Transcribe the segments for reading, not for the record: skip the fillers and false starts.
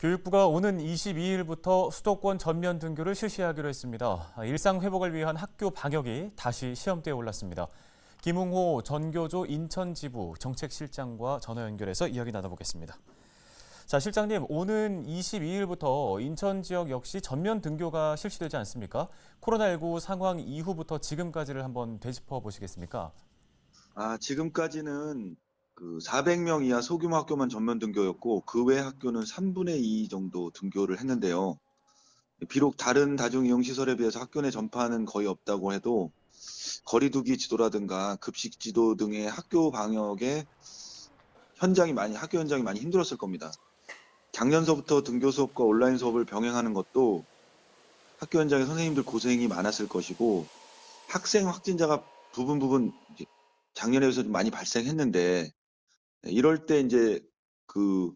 교육부가 오는 22일부터 수도권 전면 등교를 실시하기로 했습니다. 일상 회복을 위한 학교 방역이 다시 시험대에 올랐습니다. 김웅호 전교조 인천지부 정책실장과 전화 연결해서 이야기 나눠보겠습니다. 자, 실장님, 오는 22일부터 인천 지역 역시 전면 등교가 실시되지 않습니까? 코로나19 상황 이후부터 지금까지를 한번 되짚어 보시겠습니까? 지금까지는 그 400명 이하 소규모 학교만 전면 등교였고 그 외 학교는 3분의 2 정도 등교를 했는데요. 비록 다른 다중이용시설에 비해서 학교 내 전파는 거의 없다고 해도 거리두기 지도라든가 급식 지도 등의 학교 방역에 학교 현장이 많이 힘들었을 겁니다. 작년서부터 등교 수업과 온라인 수업을 병행하는 것도 학교 현장의 선생님들 고생이 많았을 것이고 학생 확진자가 부분 이제 작년에 비해서 좀 많이 발생했는데 이럴 때 이제 그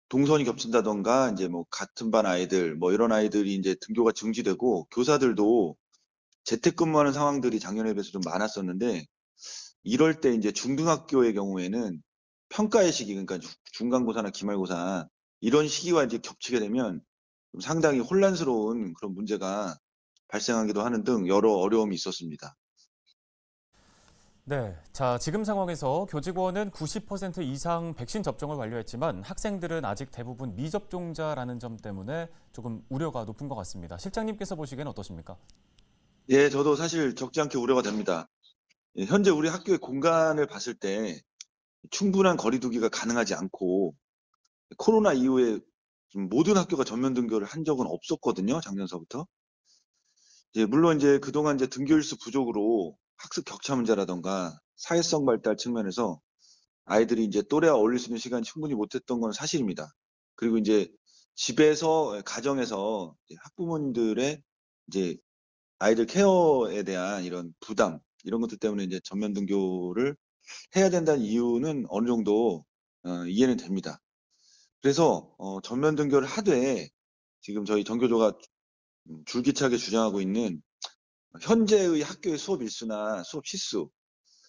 동선이 겹친다던가 이제 뭐 같은 반 아이들 뭐 이런 아이들이 이제 등교가 중지되고 교사들도 재택근무하는 상황들이 작년에 비해서 좀 많았었는데 이럴 때 이제 중등학교의 경우에는 평가의 시기 그러니까 중간고사나 기말고사 이런 시기와 이제 겹치게 되면 좀 상당히 혼란스러운 그런 문제가 발생하기도 하는 등 여러 어려움이 있었습니다. 네, 자, 지금 상황에서 교직원은 90% 이상 백신 접종을 완료했지만 학생들은 아직 대부분 미접종자라는 점 때문에 조금 우려가 높은 것 같습니다. 실장님께서 보시기엔 어떠십니까? 예, 저도 사실 적지 않게 우려가 됩니다. 예, 현재 우리 학교의 공간을 봤을 때 충분한 거리 두기가 가능하지 않고 코로나 이후에 좀 모든 학교가 전면 등교를 한 적은 없었거든요. 작년서부터. 물론 이제 그동안 이제 등교 일수 부족으로 학습 격차 문제라던가 사회성 발달 측면에서 아이들이 이제 또래와 어울릴 수 있는 시간이 충분히 못했던 건 사실입니다. 그리고 이제 집에서 가정에서 이제 학부모님들의 이제 아이들 케어에 대한 이런 부담 이런 것들 때문에 이제 전면 등교를 해야 된다는 이유는 어느 정도 이해는 됩니다. 그래서 전면 등교를 하되 지금 저희 전교조가 줄기차게 주장하고 있는 현재의 학교의 수업 일수나 수업 시수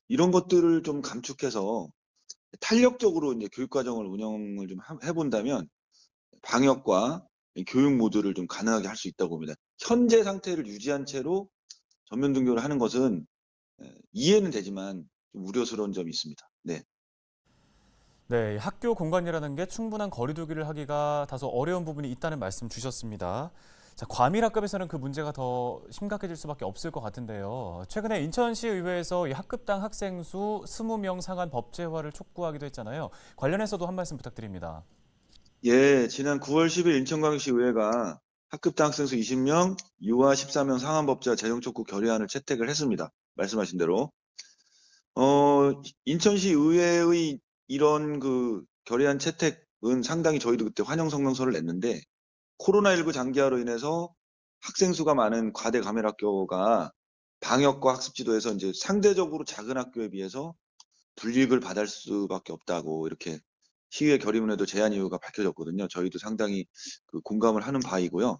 이런 것들을 좀 감축해서 탄력적으로 이제 교육 과정을 운영을 좀 해본다면 방역과 교육 모두를 좀 가능하게 할 수 있다고 봅니다. 현재 상태를 유지한 채로 전면 등교를 하는 것은 이해는 되지만 좀 우려스러운 점이 있습니다. 네. 네, 학교 공간이라는 게 충분한 거리두기를 하기가 다소 어려운 부분이 있다는 말씀 주셨습니다. 자, 과밀학급에서는 그 문제가 더 심각해질 수밖에 없을 것 같은데요. 최근에 인천시 의회에서 이 학급당 학생 수 20명 상한 법제화를 촉구하기도 했잖아요. 관련해서도 한 말씀 부탁드립니다. 예, 지난 9월 10일 인천광역시 의회가 학급당 학생 수 20명, 유아 14명 상한법제화 재정 촉구 결의안을 채택을 했습니다. 말씀하신 대로. 인천시 의회의 이런 그 결의안 채택은 상당히 저희도 그때 환영 성명서를 냈는데 코로나19 장기화로 인해서 학생 수가 많은 과대 과밀 학교가 방역과 학습 지도에서 이제 상대적으로 작은 학교에 비해서 불이익을 받을 수밖에 없다고 이렇게 시의회 결의문에도 제안 이유가 밝혀졌거든요. 저희도 상당히 그 공감을 하는 바이고요.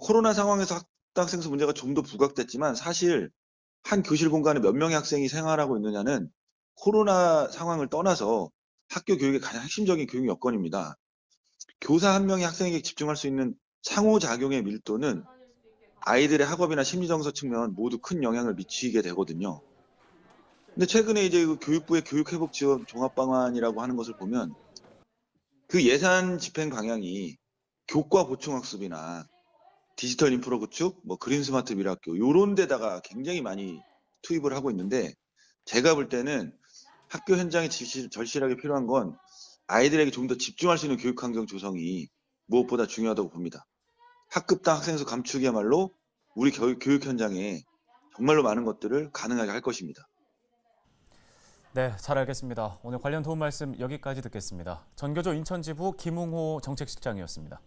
코로나 상황에서 학생 수 문제가 좀 더 부각됐지만 사실 한 교실 공간에 몇 명의 학생이 생활하고 있느냐는 코로나 상황을 떠나서 학교 교육의 가장 핵심적인 교육 여건입니다. 교사 한 명이 학생에게 집중할 수 있는 상호작용의 밀도는 아이들의 학업이나 심리정서 측면 모두 큰 영향을 미치게 되거든요. 근데 최근에 이제 그 교육부의 교육회복 지원 종합방안이라고 하는 것을 보면 그 예산 집행 방향이 교과 보충학습이나 디지털 인프라 구축, 뭐 그린 스마트 미래학교 요런 데다가 굉장히 많이 투입을 하고 있는데 제가 볼 때는 학교 현장에 절실하게 필요한 건 아이들에게 좀 더 집중할 수 있는 교육 환경 조성이 무엇보다 중요하다고 봅니다. 학급당 학생 수 감축이야말로 우리 교육 현장에 정말로 많은 것들을 가능하게 할 것입니다. 네, 잘 알겠습니다. 오늘 관련 도움 말씀 여기까지 듣겠습니다. 전교조 인천지부 김웅호 정책실장이었습니다.